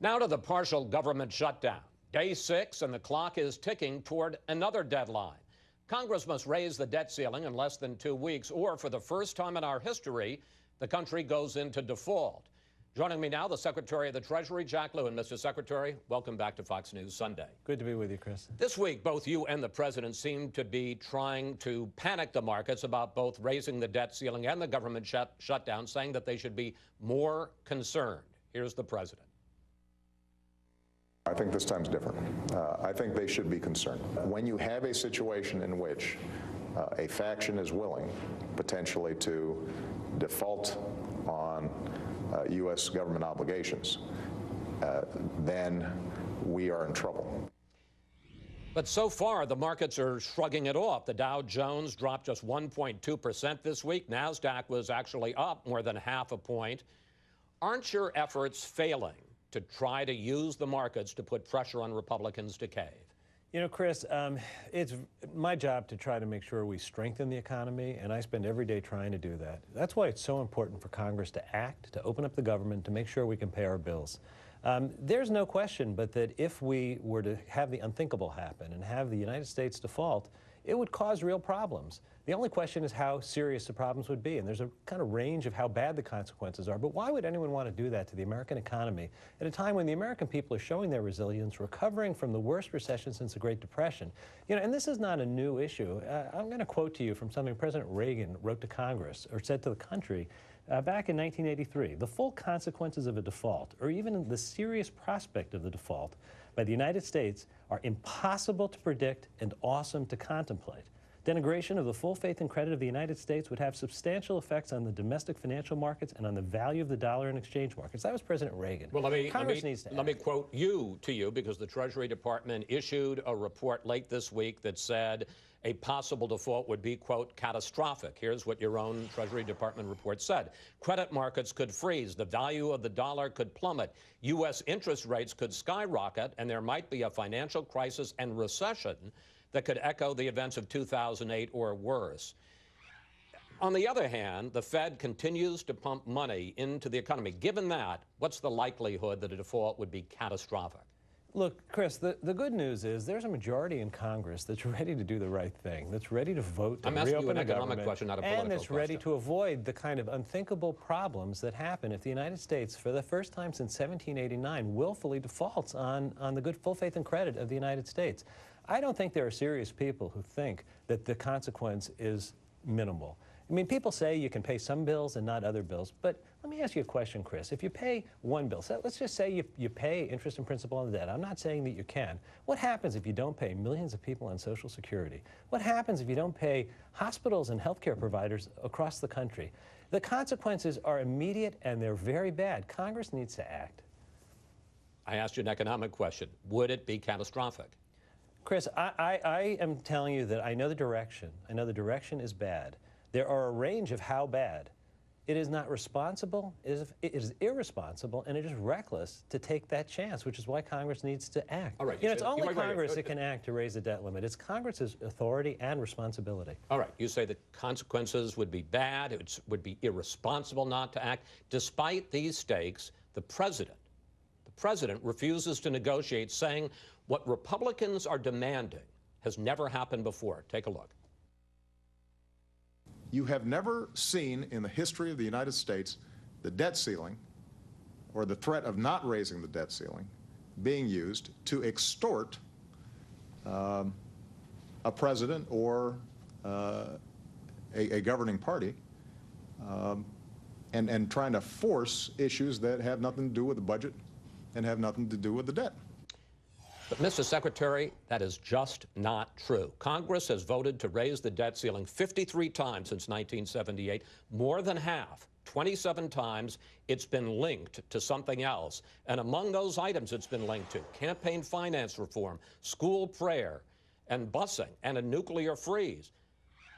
Now to the partial government shutdown. Day 6, and the clock is ticking toward another deadline. Congress must raise the debt ceiling in less than 2 weeks, or for the first time in our history, the country goes into default. Joining me now, the Secretary of the Treasury, Jack Lewin. Mr. Secretary, welcome back to Fox News Sunday. Good to be with you, Chris. This week, both you and the President seem to be trying to panic the markets about both raising the debt ceiling and the government shutdown, saying that they should be more concerned. Here's the President. I think this time's different. I think they should be concerned. When you have a situation in which a faction is willing, potentially, to default on U.S. government obligations, then we are in trouble. But so far, the markets are shrugging it off. The Dow Jones dropped just 1.2% this week. NASDAQ was actually up more than half a point. Aren't your efforts failing to try to use the markets to put pressure on Republicans to cave? You know, Chris, it's my job to try to make sure we strengthen the economy, and I spend every day trying to do that. That's why it's so important for Congress to act, to open up the government, to make sure we can pay our bills. There's no question but that if we were to have the unthinkable happen and have the United States default, it would cause real problems. The only question is how serious the problems would be, and there's a kind of range of how bad the consequences are. But why would anyone want to do that to the American economy at a time when the American people are showing their resilience, recovering from the worst recession since the Great Depression? You know, and this is not a new issue. I'm going to quote to you from something President Reagan wrote to Congress, or said to the country, back in 1983. The full consequences of a default, or even the serious prospect of the default, by the United States are impossible to predict and awesome to contemplate. Denigration of the full faith and credit of the United States would have substantial effects on the domestic financial markets and on the value of the dollar and exchange markets. That was President Reagan. Well, let me quote you because the Treasury Department issued a report late this week that said a possible default would be, quote, catastrophic. Here's what your own Treasury Department report said. Credit markets could freeze. The value of the dollar could plummet. U.S. interest rates could skyrocket, and there might be a financial crisis and recession that could echo the events of 2008 or worse. On the other hand, the Fed continues to pump money into the economy. Given that, what's the likelihood that a default would be catastrophic? Look, Chris, the good news is there's a majority in Congress that's ready to do the right thing, that's ready to vote to reopen the government, question, not a political and that's ready to avoid the kind of unthinkable problems that happen if the United States, for the first time since 1789, willfully defaults on the good full faith and credit of the United States. I don't think there are serious people who think that the consequence is minimal. I mean, people say you can pay some bills and not other bills, but let me ask you a question, Chris. If you pay one bill, so let's just say you pay interest and principal on the debt. I'm not saying that you can. What happens if you don't pay millions of people on Social Security? What happens if you don't pay hospitals and healthcare providers across the country? The consequences are immediate and they're very bad. Congress needs to act. I asked you an economic question. Would it be catastrophic? Chris, I am telling you that I know the direction. I know the direction is bad. There are a range of how bad. It is not responsible, it is irresponsible, and it is reckless to take that chance, which is why Congress needs to act. All right, you know, it's only Congress that can act to raise the debt limit. It's Congress's authority and responsibility. All right, you say the consequences would be bad, it would be irresponsible not to act. Despite these stakes, the President refuses to negotiate, saying what Republicans are demanding has never happened before. Take a look. You have never seen in the history of the United States the debt ceiling or the threat of not raising the debt ceiling being used to extort a president or a governing party and trying to force issues that have nothing to do with the budget and have nothing to do with the debt. But, Mr. Secretary, that is just not true. Congress has voted to raise the debt ceiling 53 times since 1978, more than half. 27 times it's been linked to something else. And among those items it's been linked to campaign finance reform, school prayer, and busing, and a nuclear freeze.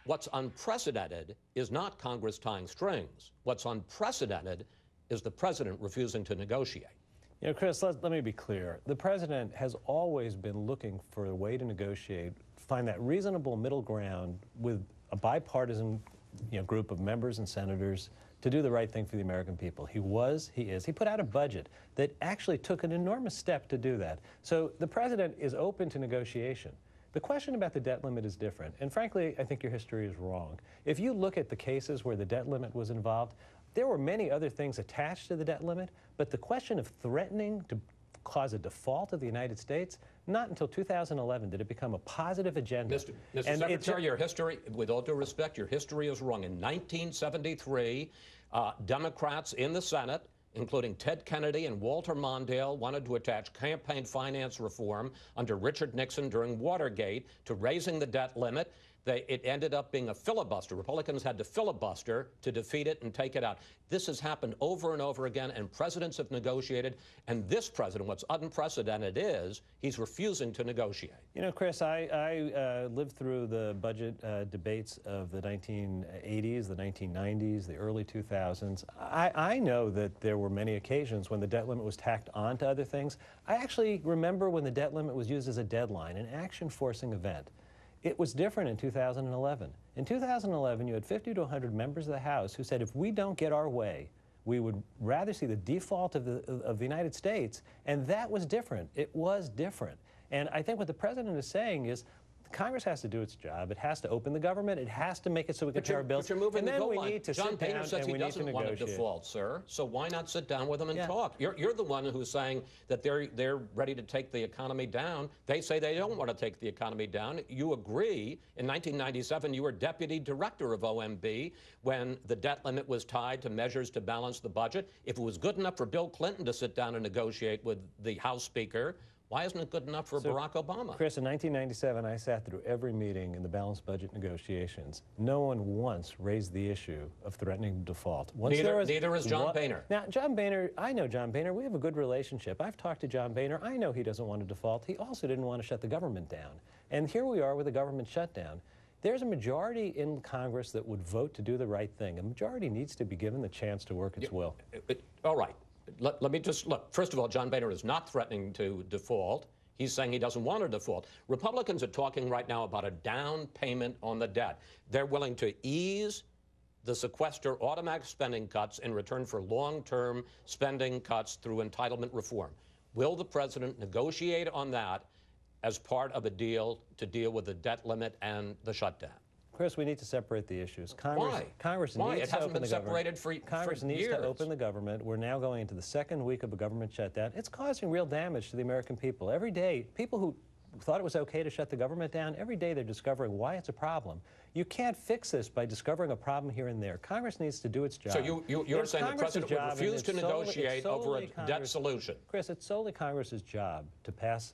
What's unprecedented is not Congress tying strings. What's unprecedented is the President refusing to negotiate. You know, Chris, let me be clear. The President has always been looking for a way to negotiate, find that reasonable middle ground with a bipartisan group of members and senators to do the right thing for the American people. He was, he is. He put out a budget that actually took an enormous step to do that. So the president is open to negotiation. The question about the debt limit is different, and frankly, I think your history is wrong. If you look at the cases where the debt limit was involved, there were many other things attached to the debt limit, but the question of threatening to cause a default of the United States, not until 2011 did it become a positive agenda. Mr. Secretary, your history, with all due respect, your history is wrong. In 1973, Democrats in the Senate, including Ted Kennedy and Walter Mondale, wanted to attach campaign finance reform under Richard Nixon during Watergate to raising the debt limit. It ended up being a filibuster. Republicans had to filibuster to defeat it and take it out. This has happened over and over again, and presidents have negotiated. And this president, what's unprecedented is, he's refusing to negotiate. You know, Chris, I lived through the budget debates of the 1980s, the 1990s, the early 2000s. I know that there were many occasions when the debt limit was tacked on to other things. I actually remember when the debt limit was used as a deadline, an action-forcing event. It was different in 2011. In 2011, you had 50 to 100 members of the House who said if we don't get our way, we would rather see the default of the United States, and that was different. It was different. And I think what the president is saying is Congress has to do its job. It has to open the government. It has to make it so we can pay our bills. But you're moving and the then goal we line. need to John sit Boehner down says and he we need to doesn't want to negotiate. default, sir. So why not sit down with them and Yeah. talk? You're the one who's saying that they're ready to take the economy down. They say they don't want to take the economy down. You agree. In 1997, you were deputy director of OMB when the debt limit was tied to measures to balance the budget. If it was good enough for Bill Clinton to sit down and negotiate with the House Speaker, why isn't it good enough for Barack Obama? Chris, in 1997, I sat through every meeting in the balanced budget negotiations. No one once raised the issue of threatening default. Neither is John Boehner. Now, John Boehner, I know John Boehner. We have a good relationship. I've talked to John Boehner. I know he doesn't want to default. He also didn't want to shut the government down. And here we are with a government shutdown. There's a majority in Congress that would vote to do the right thing. A majority needs to be given the chance to work its will. All right. Let me just look. First of all, John Boehner is not threatening to default. He's saying he doesn't want to default. Republicans are talking right now about a down payment on the debt. They're willing to ease the sequester automatic spending cuts in return for long-term spending cuts through entitlement reform. Will the president negotiate on that as part of a deal to deal with the debt limit and the shutdown? Chris, we need to separate the issues. Why? Congress Why? needs It to hasn't open been the government. separated for Congress needs years. to open the government. We're now going into the second week of a government shutdown. It's causing real damage to the American people. Every day, people who thought it was okay to shut the government down, every day they're discovering why it's a problem. You can't fix this by discovering a problem here and there. Congress needs to do its job. So you're saying the president would refuse to negotiate over a debt solution? Chris, it's solely Congress's job to pass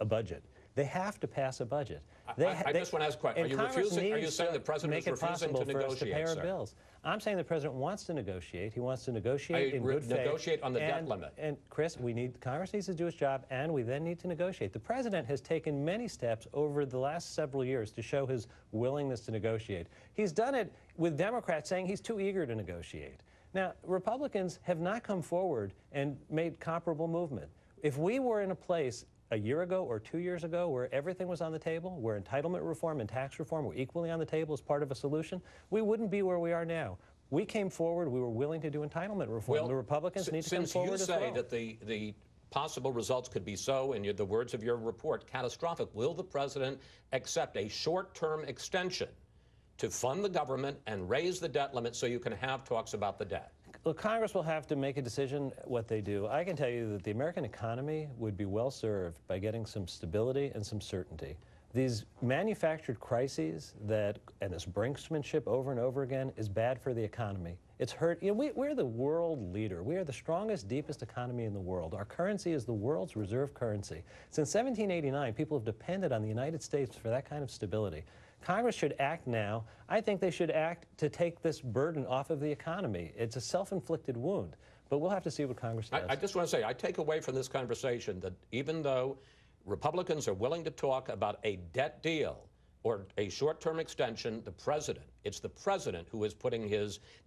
a budget. They have to pass a budget. I just want to ask a question. Are you saying the president is refusing to negotiate, sir? Bills. I'm saying the president wants to negotiate. He wants to negotiate in good faith. Negotiate on the debt limit. And Chris, Congress needs to do its job, and we then need to negotiate. The president has taken many steps over the last several years to show his willingness to negotiate. He's done it with Democrats saying he's too eager to negotiate. Now, Republicans have not come forward and made comparable movement. If we were in a place a year ago or 2 years ago where everything was on the table, where entitlement reform and tax reform were equally on the table as part of a solution, we wouldn't be where we are now. We came forward. We were willing to do entitlement reform. Well, the Republicans need to come forward as well. Since you say that the possible results could be so, in the words of your report, catastrophic, will the president accept a short-term extension to fund the government and raise the debt limit so you can have talks about the debt? Well, Congress will have to make a decision what they do. I can tell you that the American economy would be well served by getting some stability and some certainty. These manufactured crises and this brinksmanship over and over again is bad for the economy. It's hurt. You know, we're the world leader. We are the strongest, deepest economy in the world. Our currency is the world's reserve currency. Since 1789, people have depended on the United States for that kind of stability. Congress should act now. I think they should act to take this burden off of the economy. It's a self-inflicted wound, but we'll have to see what Congress does. I just want to say, I take away from this conversation that even though Republicans are willing to talk about a debt deal or a short-term extension, it's the president who is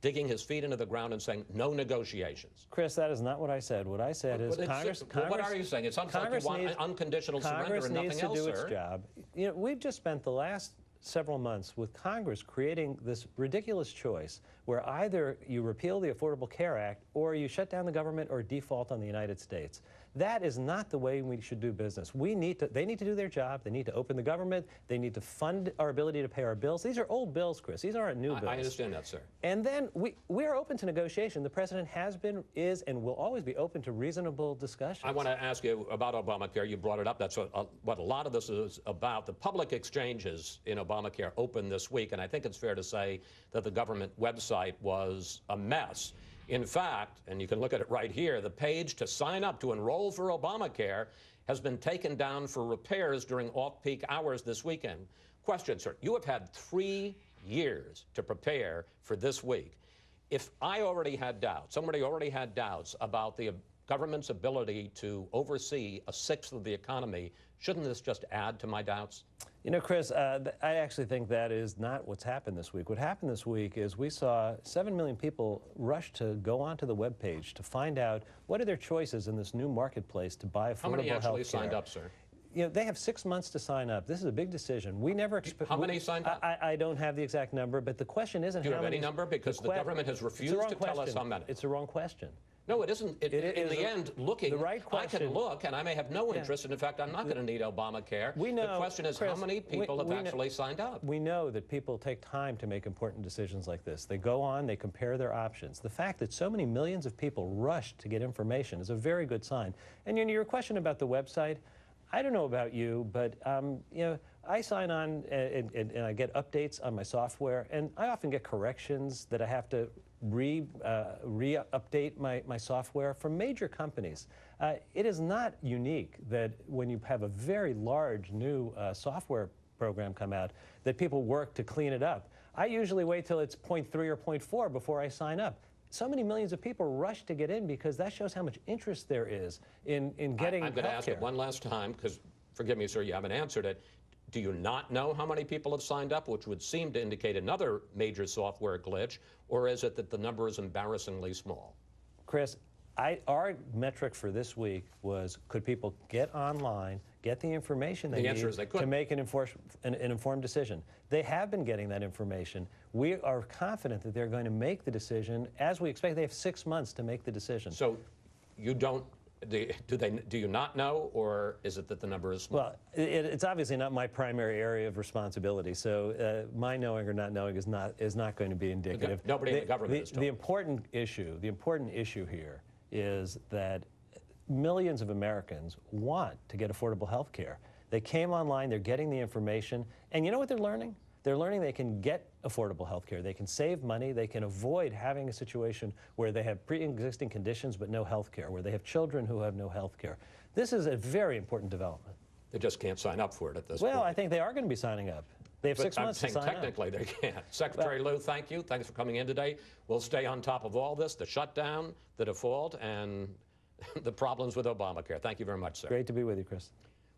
digging his feet into the ground and saying no negotiations. Chris, that is not what I said. What I said is Congress. What are you saying? It sounds like you want unconditional surrender and nothing else, sir. Congress needs to do its job. You know, we've just spent the last several months with Congress creating this ridiculous choice where either you repeal the Affordable Care Act or you shut down the government or default on the United States. That is not the way we should do business. They need to do their job. They need to open the government. They need to fund our ability to pay our bills. These are old bills, Chris. These aren't new bills. I understand that, sir. And then we are open to negotiation. The president has been, is, and will always be open to reasonable discussions. I want to ask you about Obamacare. You brought it up. That's what a lot of this is about. The public exchanges in Obamacare opened this week, and I think it's fair to say that the government website was a mess. In fact, and you can look at it right here, the page to sign up to enroll for Obamacare has been taken down for repairs during off-peak hours this weekend. Question, sir. You have had 3 years to prepare for this week. If I already had doubts, somebody already had doubts about the government's ability to oversee a sixth of the economy, shouldn't this just add to my doubts? You know, Chris, I actually think that is not what's happened this week. What happened this week is we saw 7 million people rush to go onto the webpage to find out what are their choices in this new marketplace to buy affordable health care. How many actually signed up, sir? You know, they have 6 months to sign up. This is a big decision. We never expect. How many signed up? I don't have the exact number, but the question isn't Do you how have many. any number? Because the government has refused to tell us how many. It's the wrong question. No, it isn't. In the end, looking, the right question. I can look, and I may have no interest, and in fact, I'm not going to need Obamacare. We know, the question is, Chris, how many people have actually signed up? We know that people take time to make important decisions like this. They go on, they compare their options. The fact that so many millions of people rush to get information is a very good sign. And your question about the website, I don't know about you, but you know, I sign on and I get updates on my software, and I often get corrections that I have to re-update my software from major companies. It is not unique that when you have a very large new software program come out, that people work to clean it up. I usually wait till it's 0.3 or 0.4 before I sign up. So many millions of people rush to get in because that shows how much interest there is in getting I'm going to ask it one last time, because, forgive me, sir, you haven't answered it. Do you not know how many people have signed up, which would seem to indicate another major software glitch, or is it that the number is embarrassingly small? Chris, our metric for this week was, could people get online, get the information they need to make an informed decision? They have been getting that information. We are confident that they're going to make the decision as we expect. They have 6 months to make the decision. So you don't, do you not know, or is it that the number is small? Well, it's obviously not my primary area of responsibility, so my knowing or not knowing is not going to be indicative. Nobody in the government is told. The important issue here is that millions of Americans want to get affordable health care. They came online, they're getting the information, and you know what they're learning? They're learning they can get affordable health care. They can save money. They can avoid having a situation where they have pre-existing conditions but no health care, where they have children who have no health care. This is a very important development. They just can't sign up for it at this point. Well, I think they are going to be signing up. They have 6 months to sign up. Technically, they can't. Secretary Lew, thank you. Thanks for coming in today. We'll stay on top of all this, the shutdown, the default, and the problems with Obamacare. Thank you very much, sir. Great to be with you, Chris.